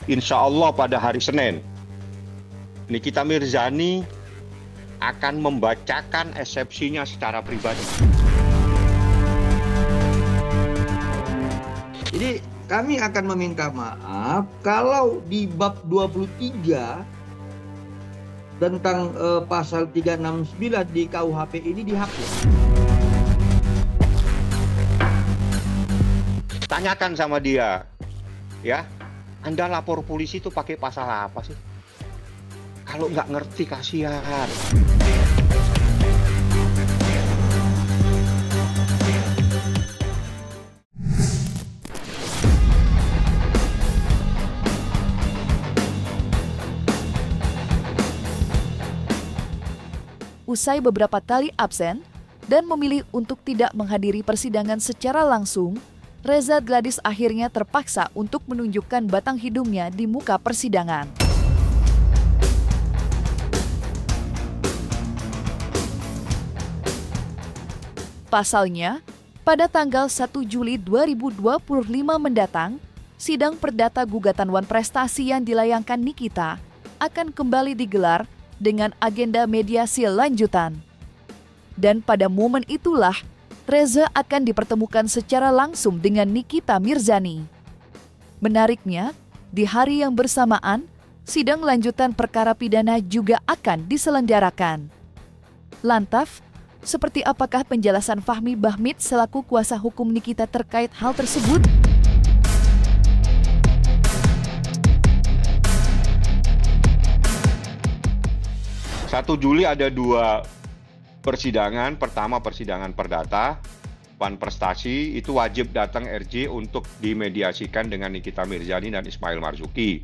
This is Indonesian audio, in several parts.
Insya Allah pada hari Senin, Nikita Mirzani akan membacakan eksepsinya secara pribadi. Jadi kami akan meminta maaf kalau di bab 23 tentang pasal 369 di KUHP ini dihapus. Tanyakan sama dia, ya, Anda lapor polisi itu pakai pasal apa sih? Kalau nggak ngerti, kasihan. Usai beberapa kali absen dan memilih untuk tidak menghadiri persidangan secara langsung, Reza Gladys akhirnya terpaksa untuk menunjukkan batang hidungnya di muka persidangan. Pasalnya, pada tanggal 1 Juli 2025 mendatang, sidang perdata gugatan Wan Prestasi yang dilayangkan Nikita akan kembali digelar dengan agenda mediasi lanjutan. Dan pada momen itulah, Reza akan dipertemukan secara langsung dengan Nikita Mirzani. Menariknya, di hari yang bersamaan, sidang lanjutan perkara pidana juga akan diselenggarakan. Lantas, seperti apakah penjelasan Fahmi Bahmid selaku kuasa hukum Nikita terkait hal tersebut? Satu Juli ada dua persidangan. Pertama persidangan perdata, Wan Prestasi itu wajib datang RJ untuk dimediasikan dengan Nikita Mirzani dan Ismail Marzuki.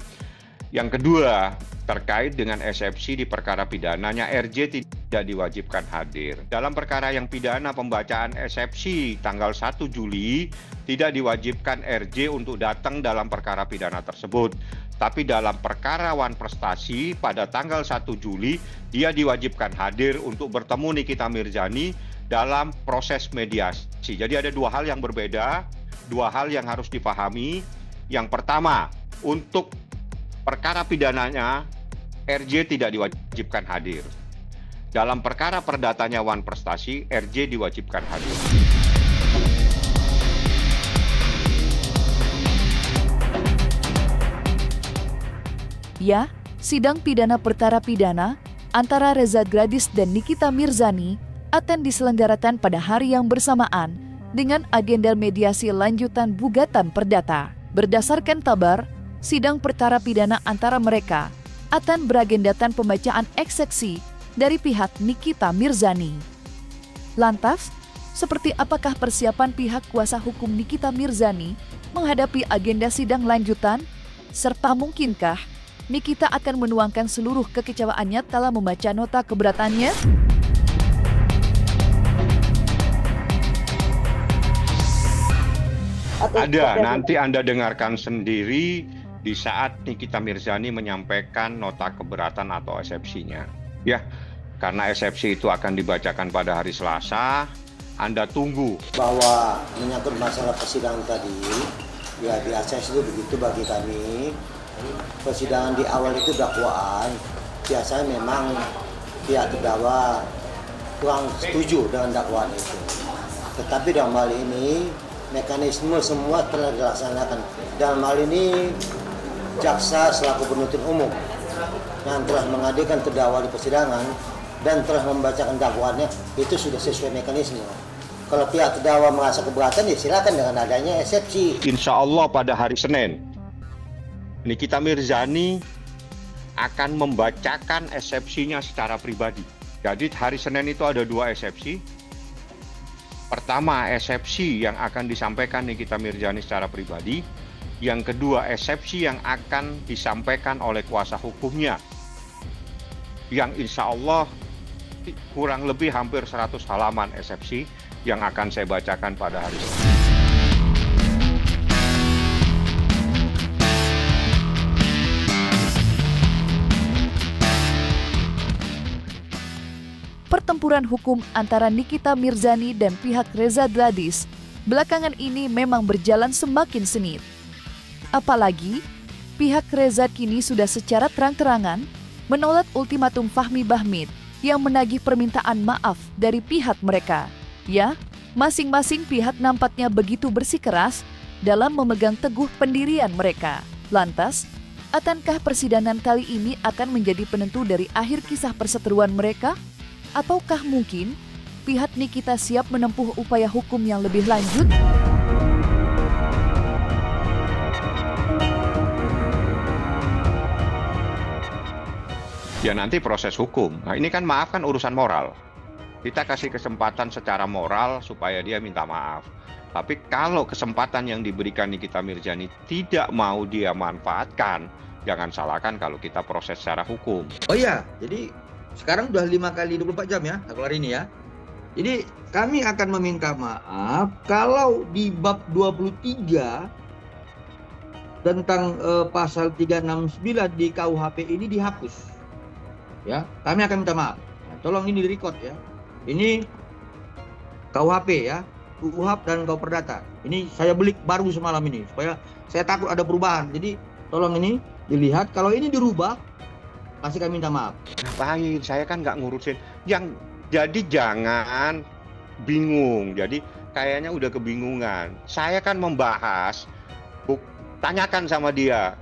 Yang kedua, terkait dengan eksepsi di perkara pidananya, RJ tidak diwajibkan hadir. Dalam perkara yang pidana pembacaan eksepsi tanggal 1 Juli, tidak diwajibkan RJ untuk datang dalam perkara pidana tersebut. Tapi dalam perkara Wan Prestasi pada tanggal 1 Juli, dia diwajibkan hadir untuk bertemu Nikita Mirzani dalam proses mediasi. Jadi ada dua hal yang berbeda, dua hal yang harus dipahami. Yang pertama, untuk perkara pidananya, RJ tidak diwajibkan hadir. Dalam perkara perdatanya Wan Prestasi, RJ diwajibkan hadir. Ya, sidang pidana perkara pidana antara Reza Gladys dan Nikita Mirzani akan diselenggarakan pada hari yang bersamaan dengan agenda mediasi lanjutan gugatan perdata. Berdasarkan kabar, sidang perkara pidana antara mereka akan beragendakan pembacaan eksepsi dari pihak Nikita Mirzani. Lantas, seperti apakah persiapan pihak kuasa hukum Nikita Mirzani menghadapi agenda sidang lanjutan? Serta mungkinkah Nikita akan menuangkan seluruh kekecewaannya kala membaca nota keberatannya? Ada, nanti Anda dengarkan sendiri di saat Nikita Mirzani menyampaikan nota keberatan atau eksepsinya. Ya, karena eksepsi itu akan dibacakan pada hari Selasa, Anda tunggu. Bahwa menyangkut masalah persidangan tadi, ya biasa itu begitu bagi kami. Persidangan di awal itu dakwaan, biasanya memang pihak terdakwa kurang setuju dengan dakwaan itu. Tetapi dalam hal ini, mekanisme semua telah dilaksanakan. Dalam hal ini, jaksa selaku penuntut umum yang telah menghadirkan terdakwa di persidangan dan telah membacakan dakwaannya, itu sudah sesuai mekanisme. Kalau pihak terdakwa merasa keberatan, ya silakan dengan adanya eksepsi. Insya Allah pada hari Senin, Nikita Mirzani akan membacakan eksepsinya secara pribadi. Jadi hari Senin itu ada dua eksepsi. Pertama, eksepsi yang akan disampaikan Nikita Mirzani secara pribadi. Yang kedua, eksepsi yang akan disampaikan oleh kuasa hukumnya. Yang insya Allah kurang lebih hampir 100 halaman eksepsi yang akan saya bacakan pada hari Senin. Pertempuran hukum antara Nikita Mirzani dan pihak Reza Gladys belakangan ini memang berjalan semakin sengit. Apalagi pihak Reza kini sudah secara terang-terangan menolak ultimatum Fahmi Bahmid yang menagih permintaan maaf dari pihak mereka. Ya, masing-masing pihak nampaknya begitu bersikeras dalam memegang teguh pendirian mereka. Lantas, akankah persidangan kali ini akan menjadi penentu dari akhir kisah perseteruan mereka? Ataukah mungkin pihak Nikita siap menempuh upaya hukum yang lebih lanjut? Ya nanti proses hukum. Nah ini kan maaf kan urusan moral. Kita kasih kesempatan secara moral supaya dia minta maaf. Tapi kalau kesempatan yang diberikan Nikita Mirzani tidak mau dia manfaatkan, jangan salahkan kalau kita proses secara hukum. Oh iya, jadi sekarang udah 5 kali 24 jam ya, keluar ini ya. Jadi kami akan meminta maaf kalau di bab 23 tentang pasal 369 di KUHP ini dihapus. Ya, kami akan minta maaf. Nah, tolong ini direkod ya. Ini KUHP ya, KUHP dan KUH Perdata. Ini saya beli baru semalam ini supaya saya takut ada perubahan. Jadi tolong ini dilihat. Kalau ini dirubah, pasti kami minta maaf. Ngapain? Saya kan nggak ngurusin. Jadi jangan bingung. Jadi kayaknya udah kebingungan. Saya kan membahas. Tanyakan sama dia,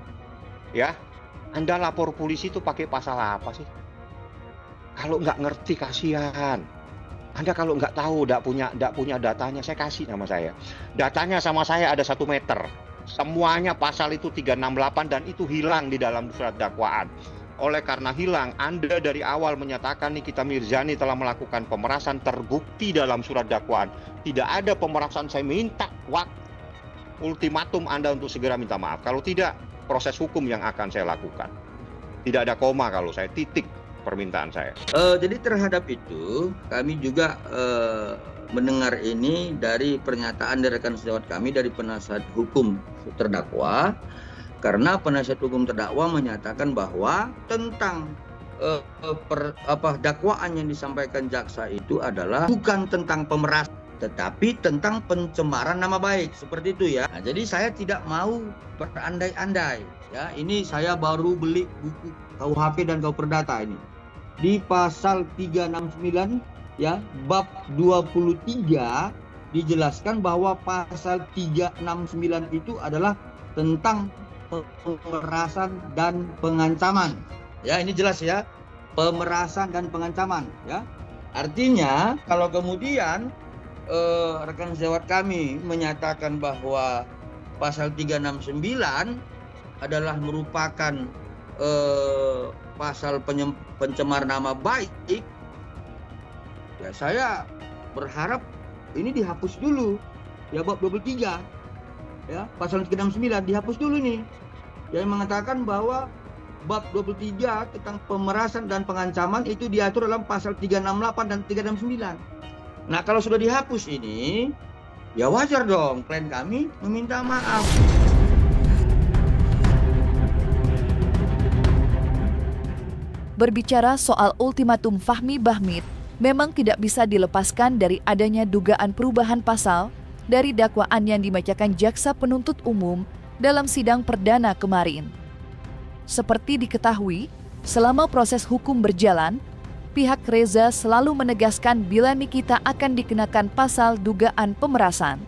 ya. Anda lapor polisi itu pakai pasal apa sih? Kalau nggak ngerti kasihan. Anda kalau nggak tahu, nggak punya datanya, saya kasih sama saya. Datanya sama saya ada 1 meter. Semuanya pasal itu 368 dan itu hilang di dalam surat dakwaan. Oleh karena hilang, Anda dari awal menyatakan Nikita Mirzani telah melakukan pemerasan terbukti dalam surat dakwaan. Tidak ada pemerasan, saya minta ultimatum Anda untuk segera minta maaf. Kalau tidak, proses hukum yang akan saya lakukan. Tidak ada koma kalau saya titik permintaan saya. Jadi terhadap itu kami juga mendengar ini dari pernyataan dari rekan sejawat kami dari penasihat hukum terdakwa, karena penasihat hukum terdakwa menyatakan bahwa tentang dakwaan yang disampaikan jaksa itu adalah bukan tentang pemerasan, tetapi tentang pencemaran nama baik, seperti itu ya. Nah, jadi saya tidak mau berandai-andai ya. Ini saya baru beli buku KUHP dan KUH Perdata ini. Di pasal 369 ya, bab 23 dijelaskan bahwa pasal 369 itu adalah tentang pemerasan dan pengancaman. Ya, ini jelas ya. Pemerasan dan pengancaman ya. Artinya kalau kemudian rekan sejawat kami menyatakan bahwa pasal 369 adalah merupakan pasal pencemar nama baik, ya saya berharap ini dihapus dulu ya, bab 23 ya, pasal 369 dihapus dulu nih, yang mengatakan bahwa bab 23 tentang pemerasan dan pengancaman itu diatur dalam pasal 368 dan 369. Nah, kalau sudah dihapus ini, ya wajar dong klien kami meminta maaf. Berbicara soal ultimatum Fahmi Bahmid, memang tidak bisa dilepaskan dari adanya dugaan perubahan pasal dari dakwaan yang dibacakan jaksa penuntut umum dalam sidang perdana kemarin. Seperti diketahui, selama proses hukum berjalan, pihak Reza selalu menegaskan bila Nikita akan dikenakan pasal dugaan pemerasan.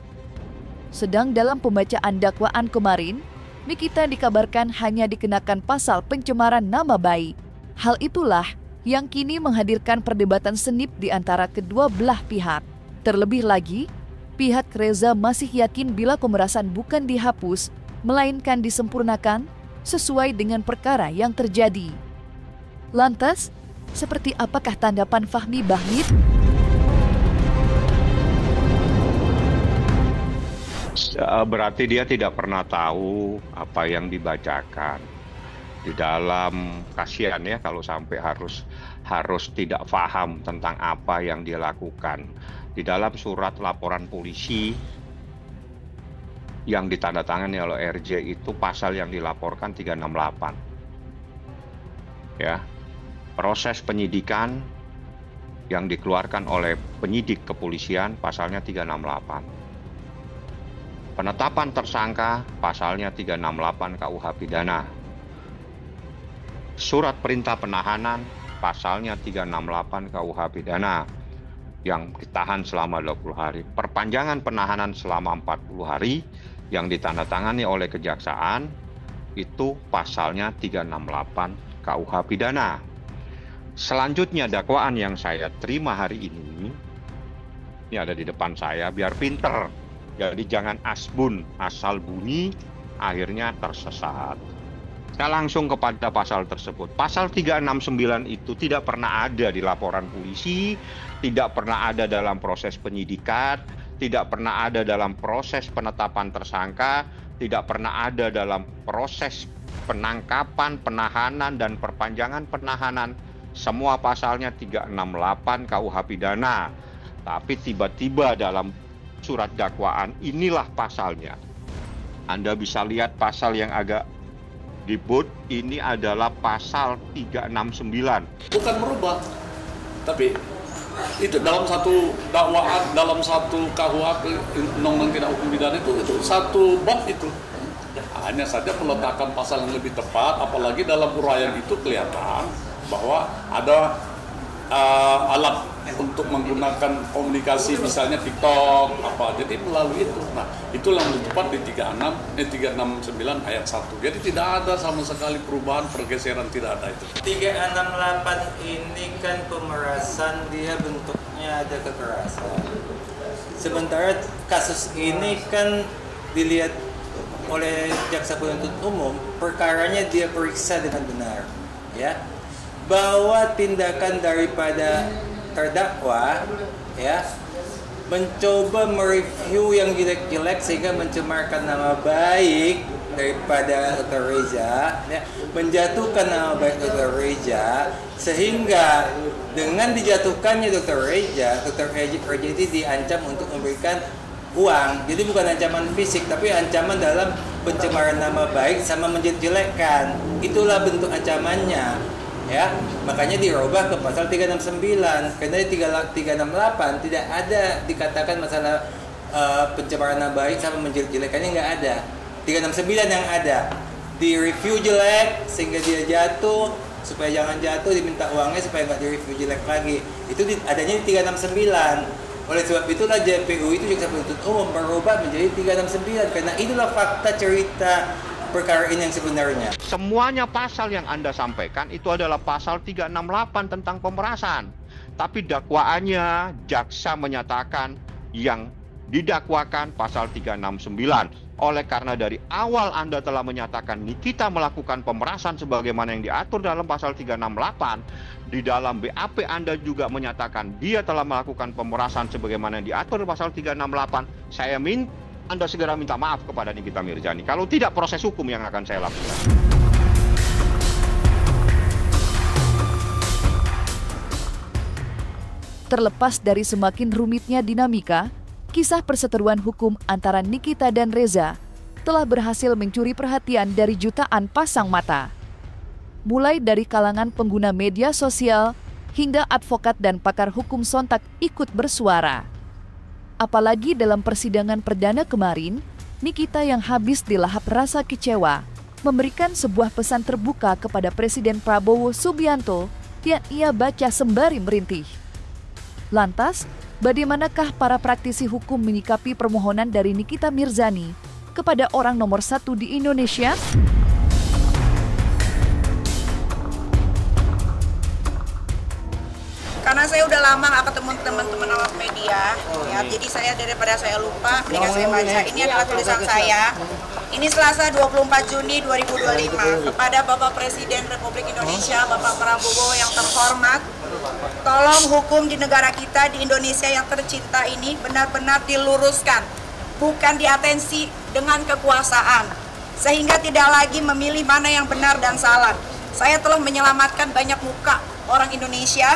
Sedang dalam pembacaan dakwaan kemarin, Nikita dikabarkan hanya dikenakan pasal pencemaran nama baik. Hal itulah yang kini menghadirkan perdebatan sengit di antara kedua belah pihak. Terlebih lagi, pihak Reza masih yakin bila pemerasan bukan dihapus, melainkan disempurnakan sesuai dengan perkara yang terjadi. Lantas, seperti apakah tanggapan Fahmi Bahmid? Berarti dia tidak pernah tahu apa yang dibacakan. Di dalam, kasihan ya kalau sampai harus tidak paham tentang apa yang dia lakukan. Di dalam surat laporan polisi yang ditandatangani oleh RJ itu pasal yang dilaporkan 368. Ya. Proses penyidikan yang dikeluarkan oleh penyidik kepolisian pasalnya 368. Penetapan tersangka pasalnya 368 KUH pidana. surat perintah penahanan pasalnya 368 KUH pidana yang ditahan selama 20 hari, perpanjangan penahanan selama 40 hari yang ditandatangani oleh kejaksaan itu pasalnya 368 KUH pidana. Selanjutnya dakwaan yang saya terima hari ini ada di depan saya, biar pinter. Jadi jangan asbun, asal bunyi, akhirnya tersesat. Saya langsung kepada pasal tersebut. Pasal 369 itu tidak pernah ada di laporan polisi, tidak pernah ada dalam proses penyidikan, tidak pernah ada dalam proses penetapan tersangka, tidak pernah ada dalam proses penangkapan, penahanan, dan perpanjangan penahanan. Semua pasalnya 368 KUH pidana. Tapi tiba-tiba dalam surat dakwaan inilah pasalnya. Anda bisa lihat pasal yang agak dibut, ini adalah pasal 369. Bukan merubah, tapi itu dalam satu dakwaan, dalam satu KUHP, undang-undang tindak hukum pidana itu satu bab itu. Hanya saja peletakan pasal yang lebih tepat, apalagi dalam uraian itu kelihatan bahwa ada alat untuk menggunakan komunikasi, misalnya TikTok apa, jadi melalui itu. Nah, itulah yang tepat di 369 ayat 1. Jadi tidak ada sama sekali perubahan, pergeseran, tidak ada itu. 368 ini kan pemerasan, dia bentuknya ada kekerasan. Sementara kasus ini kan dilihat oleh jaksa penuntut umum, perkaranya dia periksa dengan benar, ya, bahwa tindakan daripada terdakwa, ya, mencoba mereview yang jelek-jelek sehingga mencemarkan nama baik daripada Dr. Reza, ya, menjatuhkan nama baik Dr. Reza, sehingga dengan dijatuhkannya Dr. Reza itu diancam untuk memberikan uang. Jadi bukan ancaman fisik, tapi ancaman dalam pencemaran nama baik sama menjelek-jelekkan. Itulah bentuk ancamannya, ya. Makanya dirubah ke pasal 369. Karena di 368 tidak ada dikatakan masalah pencemaran nama baik sama menjelek-jelekannya, nggak ada. 369 yang ada di-review jelek sehingga dia jatuh, supaya jangan jatuh diminta uangnya supaya nggak di-review jelek lagi. Itu adanya di 369. Oleh sebab itulah JPU itu jaksa penuntut umum berubah menjadi 369, karena itulah fakta cerita perkara ini yang sebenarnya. Semuanya pasal yang Anda sampaikan itu adalah pasal 368 tentang pemerasan. Tapi dakwaannya jaksa menyatakan yang didakwakan pasal 369. Oleh karena dari awal Anda telah menyatakan Nikita melakukan pemerasan sebagaimana yang diatur dalam pasal 368, di dalam BAP Anda juga menyatakan dia telah melakukan pemerasan sebagaimana yang diatur pasal 368, saya minta Anda segera minta maaf kepada Nikita Mirzani. Kalau tidak, proses hukum yang akan saya lakukan. Terlepas dari semakin rumitnya dinamika, kisah perseteruan hukum antara Nikita dan Reza telah berhasil mencuri perhatian dari jutaan pasang mata. Mulai dari kalangan pengguna media sosial hingga advokat dan pakar hukum sontak ikut bersuara. Apalagi dalam persidangan perdana kemarin, Nikita yang habis dilahap rasa kecewa memberikan sebuah pesan terbuka kepada Presiden Prabowo Subianto yang ia baca sembari merintih. Lantas, bagaimanakah para praktisi hukum menyikapi permohonan dari Nikita Mirzani kepada orang nomor 1 di Indonesia? Karena saya udah lama nggak ketemu teman-teman awak media, ya, jadi saya daripada saya lupa, mendingan saya baca. Ini adalah tulisan saya. Ini Selasa 24 Juni 2025 kepada Bapak Presiden Republik Indonesia, Bapak Prabowo yang terhormat. Tolong hukum di negara kita, di Indonesia yang tercinta ini benar-benar diluruskan, bukan diatensi dengan kekuasaan, sehingga tidak lagi memilih mana yang benar dan salah. Saya telah menyelamatkan banyak muka orang Indonesia.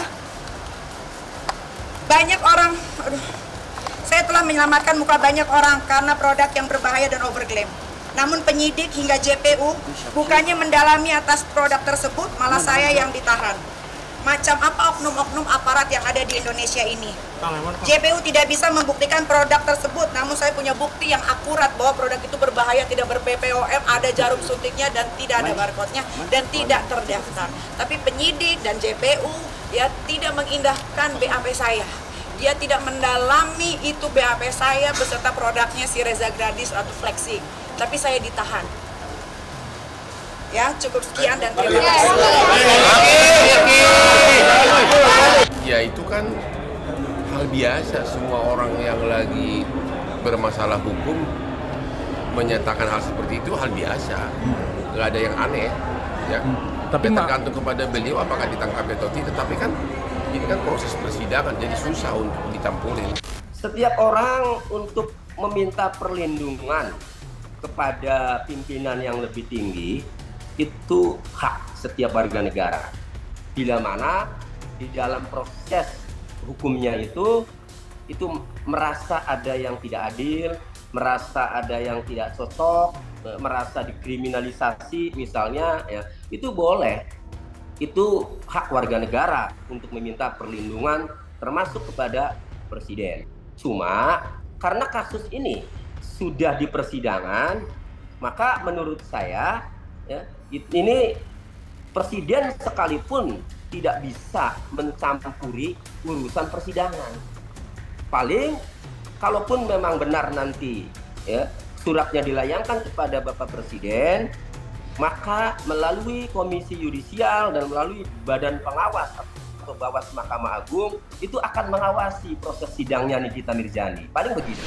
Saya telah menyelamatkan muka banyak orang karena produk yang berbahaya dan overklaim. Namun penyidik hingga JPU bukannya mendalami atas produk tersebut, malah saya yang ditahan. macam apa oknum-oknum aparat yang ada di Indonesia ini. JPU tidak bisa membuktikan produk tersebut, namun saya punya bukti yang akurat bahwa produk itu berbahaya, tidak ber-BPOM, ada jarum suntiknya dan tidak ada barcode-nya dan tidak terdaftar. Tapi penyidik dan JPU ya tidak mengindahkan BAP saya. Dia tidak mendalami itu BAP saya beserta produknya si Reza Gradis atau Flexi. Tapi saya ditahan. Ya, cukup sekian dan terima kasih. Ya itu kan hal biasa, semua orang yang lagi bermasalah hukum menyatakan hal seperti itu hal biasa, nggak ada yang aneh ya. Tapi tergantung kepada beliau apakah ditangkap atau tidak, tapi kan ini kan proses persidangan jadi susah untuk ditampurin. Setiap orang untuk meminta perlindungan kepada pimpinan yang lebih tinggi itu hak setiap warga negara. Bila mana di dalam proses hukumnya itu merasa ada yang tidak adil, merasa ada yang tidak cocok, merasa dikriminalisasi misalnya, ya, itu boleh. Itu hak warga negara untuk meminta perlindungan termasuk kepada presiden. Cuma karena kasus ini sudah di persidangan, maka menurut saya ya, ini presiden sekalipun tidak bisa mencampuri urusan persidangan. Paling kalaupun memang benar nanti ya, suratnya dilayangkan kepada Bapak Presiden, maka melalui Komisi Yudisial dan melalui Badan Pengawas atau Bawas Mahkamah Agung itu akan mengawasi proses sidangnya Nikita Mirzani. Paling begitu.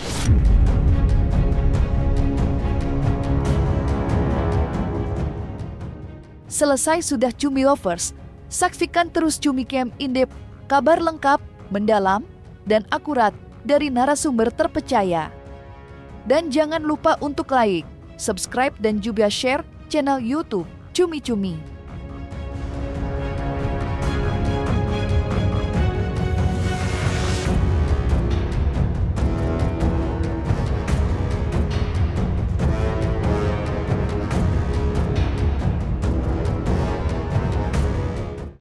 Selesai sudah Cumi Lovers, saksikan terus Cumi Camp Indep, kabar lengkap, mendalam, dan akurat dari narasumber terpercaya. Dan jangan lupa untuk like, subscribe, dan juga share channel YouTube Cumi Cumi.